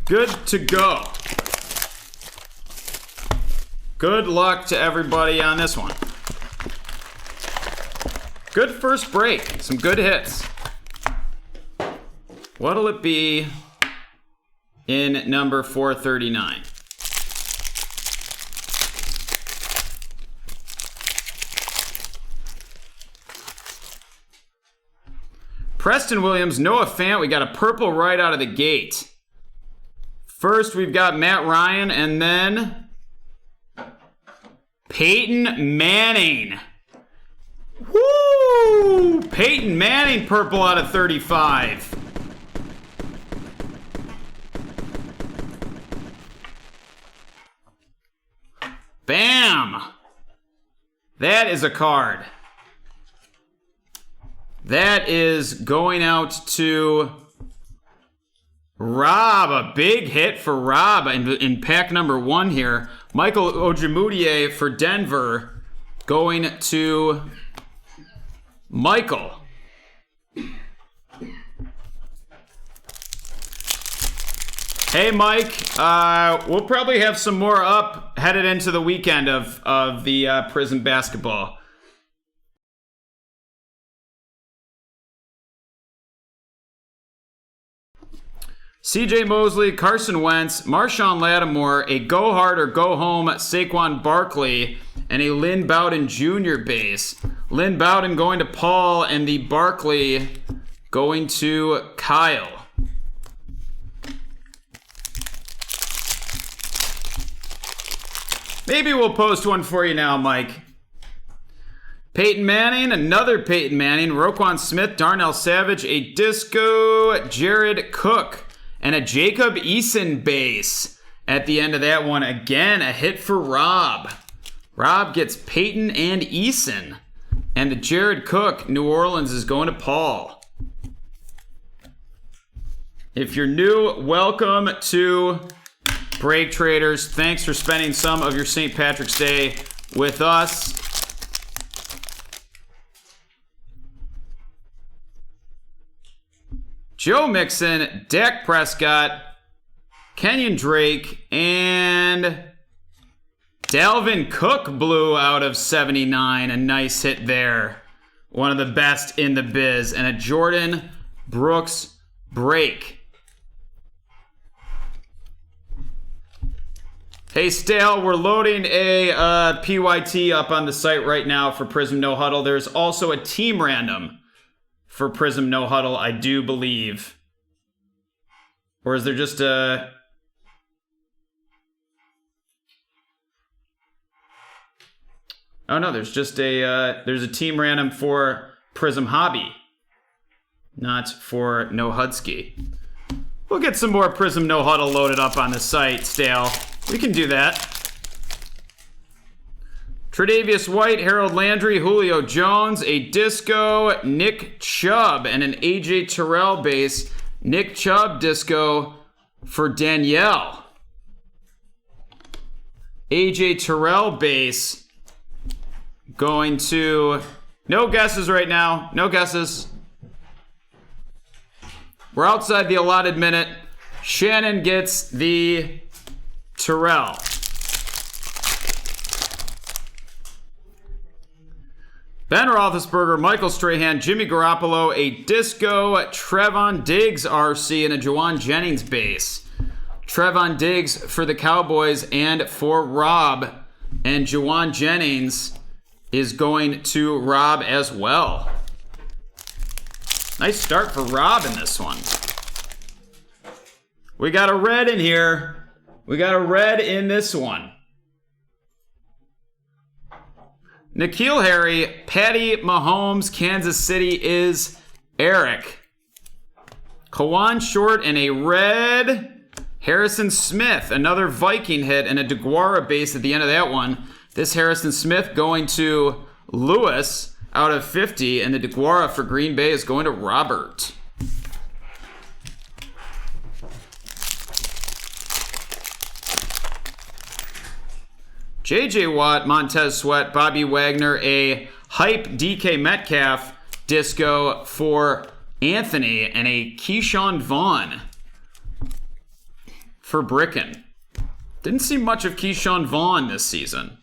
Good to go. Good luck to everybody on this one. Good first break. Some good hits. What'll it be in number 439? Preston Williams, Noah Fant. We got a purple right out of the gate. First, we've got Matt Ryan, and then Peyton Manning. Woo! Peyton Manning, purple out of 35. Bam! That is a card. That is going out to Rob. A big hit for Rob in pack number 1 here. Michael Ojemudia for Denver going to Michael. Hey, Mike. We'll probably have some more up headed into the weekend of the Prizm basketball. CJ Mosley, Carson Wentz, Marshawn Lattimore, a go hard or go home Saquon Barkley, and a Lynn Bowden Jr. base. Lynn Bowden going to Paul, and the Barkley going to Kyle. Maybe we'll post one for you now, Mike. Peyton Manning, another Peyton Manning, Roquan Smith, Darnell Savage, a Disco, Jared Cook, and a Jacob Eason base at the end of that one. Again, a hit for Rob. Rob gets Peyton and Eason. And the Jared Cook, New Orleans, is going to Paul. If you're new, welcome to BreakTraders. Thanks for spending some of your St. Patrick's Day with us. Joe Mixon, Dak Prescott, Kenyon Drake, and Dalvin Cook blew out of 79. A nice hit there. One of the best in the biz. And a Jordan Brooks break. Hey, Stale, we're loading a PYT up on the site right now for Prizm No Huddle. There's also a team random for Prizm No Huddle, I do believe. Or is there just a... Oh no, there's just a there's a team random for Prizm Hobby, not for No Hudski. We'll get some more Prizm No Huddle loaded up on the site, Stale. We can do that. Tre'Davious White, Harold Landry, Julio Jones, a Disco, Nick Chubb, and an AJ Terrell base. Nick Chubb Disco for Danielle. AJ Terrell base going to... No guesses right now. No guesses. We're outside the allotted minute. Shannon gets the Terrell. Ben Roethlisberger, Michael Strahan, Jimmy Garoppolo, a Disco, Trevon Diggs RC, and a Juwan Jennings base. Trevon Diggs for the Cowboys and for Rob. And Juwan Jennings is going to Rob as well. Nice start for Rob in this one. We got a red in here. We got a red in this one. N'Keal Harry, Patty Mahomes, Kansas City is Eric. Kawan Short and a red. Harrison Smith, another Viking hit and a DeGuara base at the end of that one. This Harrison Smith going to Lewis out of 50, and the DeGuara for Green Bay is going to Robert. J.J. Watt, Montez Sweat, Bobby Wagner, a hype DK Metcalf Disco for Anthony, and a Keyshawn Vaughn for Bricken. Didn't see much of Keyshawn Vaughn this season.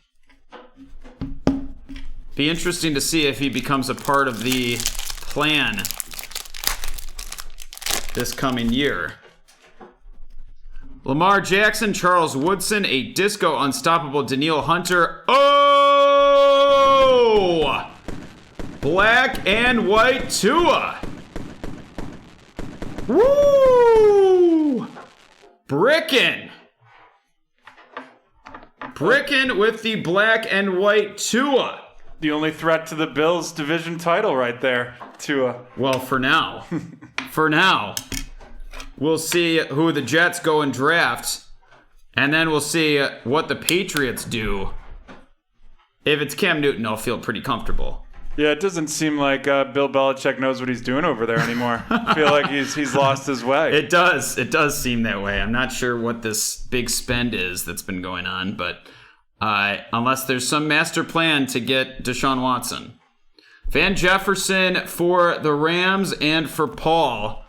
Be interesting to see if he becomes a part of the plan this coming year. Lamar Jackson, Charles Woodson, a Disco Unstoppable Daniil Hunter. Oh! Black and white Tua. Woo! Bricken. Bricken with the black and white Tua. The only threat to the Bills' division title right there, Tua. Well, for now. For now. We'll see who the Jets go and draft. And then we'll see what the Patriots do. If it's Cam Newton, I'll feel pretty comfortable. Yeah, it doesn't seem like Bill Belichick knows what he's doing over there anymore. I feel like he's lost his way. It does. It does seem that way. I'm not sure what this big spend is that's been going on, but unless there's some master plan to get Deshaun Watson. Van Jefferson for the Rams and for Paul.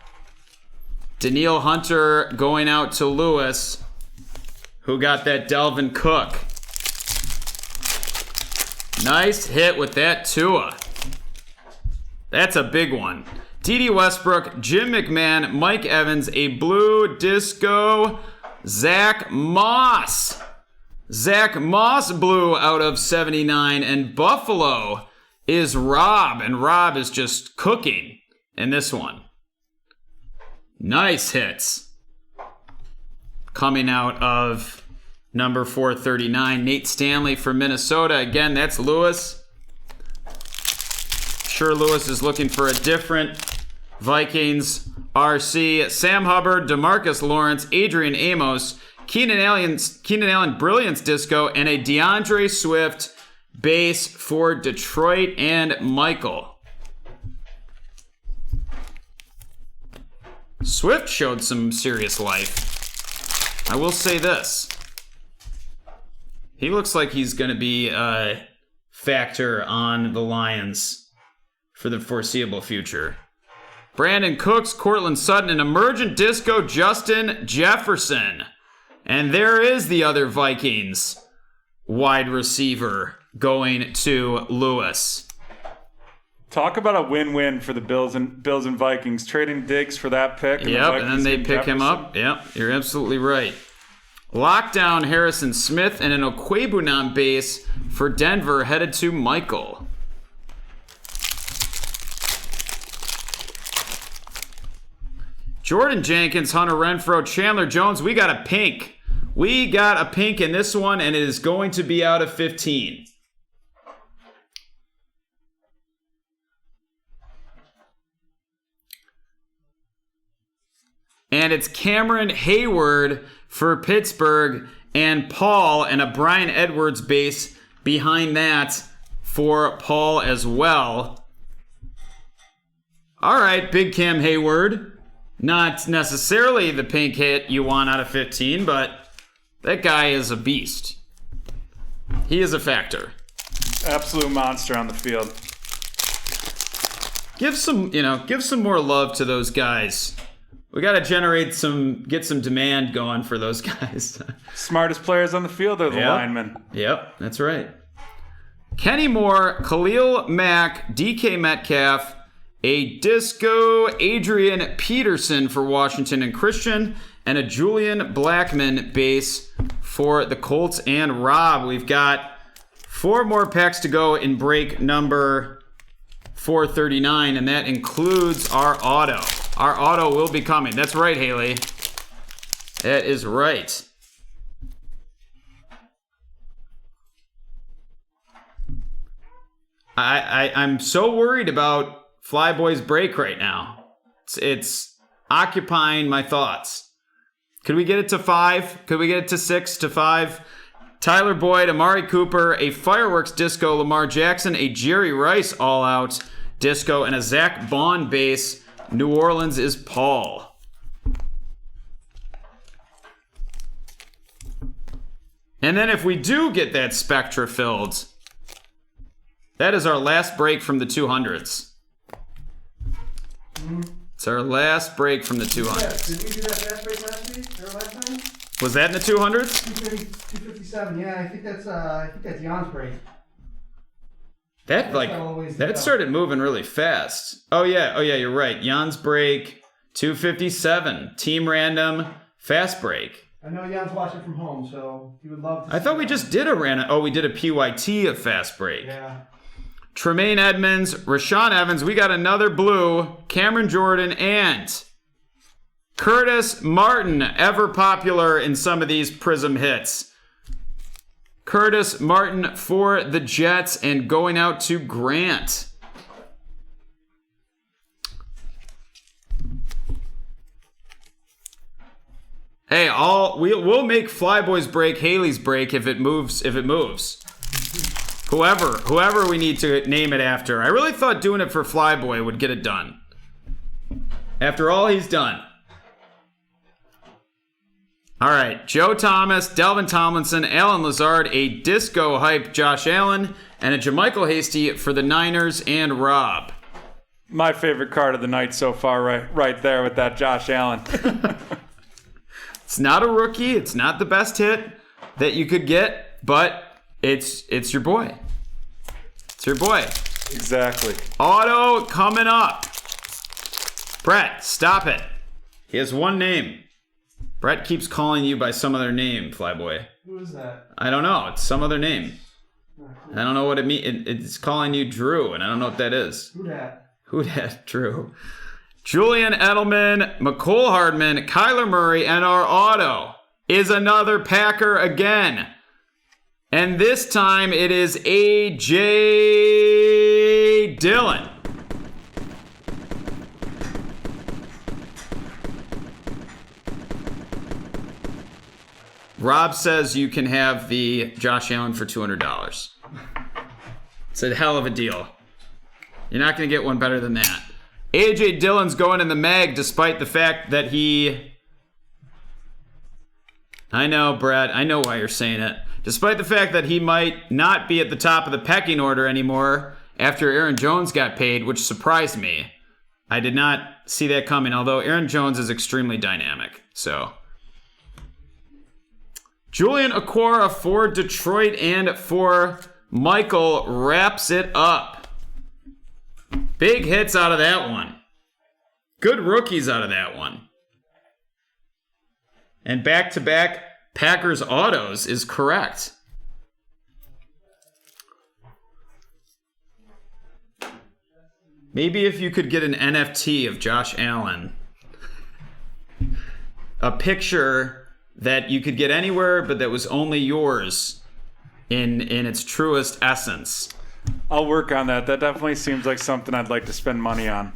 Daniil Hunter going out to Lewis, who got that Dalvin Cook. Nice hit with that Tua. That's a big one. D.D. Westbrook, Jim McMahon, Mike Evans, a blue disco, Zach Moss. Zach Moss blue out of 79, and Buffalo is Rob, and Rob is just cooking in this one. Nice hits. Coming out of number 439, Nate Stanley from Minnesota. Again, that's Lewis. Sure, Lewis is looking for a different Vikings RC. Sam Hubbard, DeMarcus Lawrence, Adrian Amos, Keenan Allen Brilliance Disco, and a DeAndre Swift base for Detroit and Michael. Swift showed some serious life. I will say this. He looks like he's going to be a factor on the Lions for the foreseeable future. Brandon Cooks, Cortland Sutton, and emergent disco Justin Jefferson. And there is the other Vikings wide receiver going to Lewis. Talk about a win-win for the Bills and Vikings. Trading Diggs for that pick. Yep, and then they pick him up. Yep, you're absolutely right. Lockdown Harrison Smith and an Okwebunam base for Denver headed to Michael. Jordan Jenkins, Hunter Renfrow, Chandler Jones. We got a pink. We got a pink in this one, and it is going to be out of 15. And it's Cameron Hayward for Pittsburgh, and Paul, and a Brian Edwards base behind that for Paul as well. All right, Big Cam Hayward. Not necessarily the pink hit you want out of 15, but that guy is a beast. He is a factor. Absolute monster on the field. Give some more love to those guys. We got to get some demand going for those guys. Smartest players on the field are the linemen. Yep, that's right. Kenny Moore, Khalil Mack, DK Metcalf, a disco Adrian Peterson for Washington and Christian, and a Julian Blackmon base for the Colts and Rob. We've got 4 more packs to go in break number 439, and that includes our auto. Our auto will be coming. That's right, Haley. That is right. I'm so worried about Flyboy's break right now. It's occupying my thoughts. Could we get it to 5? Could we get it to 6 to 5? Tyler Boyd, Amari Cooper, a Fireworks Disco Lamar Jackson, a Jerry Rice all-out disco, and a Zach Bond base. New Orleans is Paul. And then if we do get that Spectra filled, that is our last break from the 200s. It's our last break from the 200s. Did we do that fast break last week or last time? Was that in the 200s? 257. Yeah, I think that's Jan's break. That started moving really fast. Oh yeah, you're right. Jan's break, 257. Team random, fast break. I know Jan's watching from home, so he would love to. I thought we just did a random. Oh, we did a PYT of fast break. Yeah. Tremaine Edmonds, Rashawn Evans. We got another blue. Cameron Jordan and Curtis Martin, ever popular in some of these Prizm hits. Curtis Martin for the Jets and going out to Grant. Hey, we'll make Flyboy's break Haley's break if it moves. Whoever we need to name it after. I really thought doing it for Flyboy would get it done. After all he's done. All right, Joe Thomas, Delvin Tomlinson, Alan Lazard, a disco hype Josh Allen, and a Jermichael Hasty for the Niners and Rob. My favorite card of the night so far, right there with that Josh Allen. It's not a rookie. It's not the best hit that you could get, but it's your boy. It's your boy. Exactly. Auto coming up. Brett, stop it. He has one name. Brett keeps calling you by some other name, Flyboy. Who is that? I don't know. It's some other name. I don't know what it means. It's calling you Drew, and I don't know what that is. Who dat? Who dat? Drew. Julian Edelman, McCole Hardman, Kyler Murray, and our auto is another Packer again. And this time it is A.J. Dillon. Rob says you can have the Josh Allen for $200. It's a hell of a deal. You're not going to get one better than that. A.J. Dillon's going in the mag despite the fact that he... I know, Brett. I know why you're saying it. Despite the fact that he might not be at the top of the pecking order anymore after Aaron Jones got paid, which surprised me. I did not see that coming, although Aaron Jones is extremely dynamic. So... Julian Okwara for Detroit and for Michael wraps it up. Big hits out of that one. Good rookies out of that one. And back-to-back Packers autos is correct. Maybe if you could get an NFT of Josh Allen. A picture that you could get anywhere, but that was only yours in its truest essence. I'll work on that. That definitely seems like something I'd like to spend money on.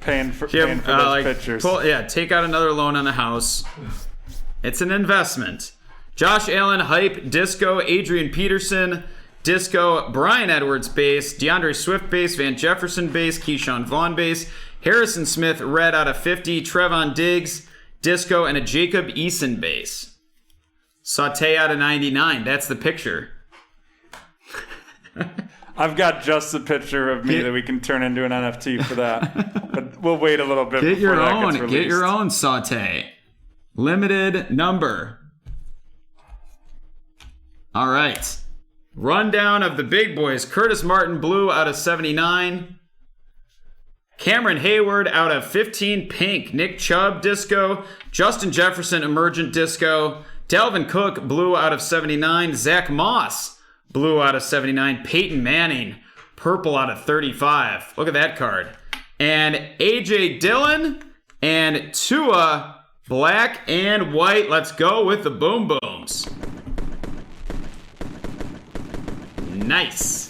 Paying for those pictures. Take out another loan on the house. It's an investment. Josh Allen, hype, disco, Adrian Peterson, disco, Brian Edwards base, DeAndre Swift base, Van Jefferson base, Keyshawn Vaughn base, Harrison Smith red out of 50, Trevon Diggs, disco, and a Jacob Eason base. Saute out of 99. That's the picture. I've got just a picture of me that we can turn into an NFT for that. But we'll wait a little bit before that gets released. Get your own Saute. Limited number. All right. Rundown of the big boys. Curtis Martin, blue out of 79. Cameron Hayward out of 15, pink. Nick Chubb, disco. Justin Jefferson, emergent disco. Dalvin Cook, blue out of 79. Zach Moss, blue out of 79. Peyton Manning, purple out of 35. Look at that card. And A.J. Dillon and Tua, black and white. Let's go with the boom booms. Nice.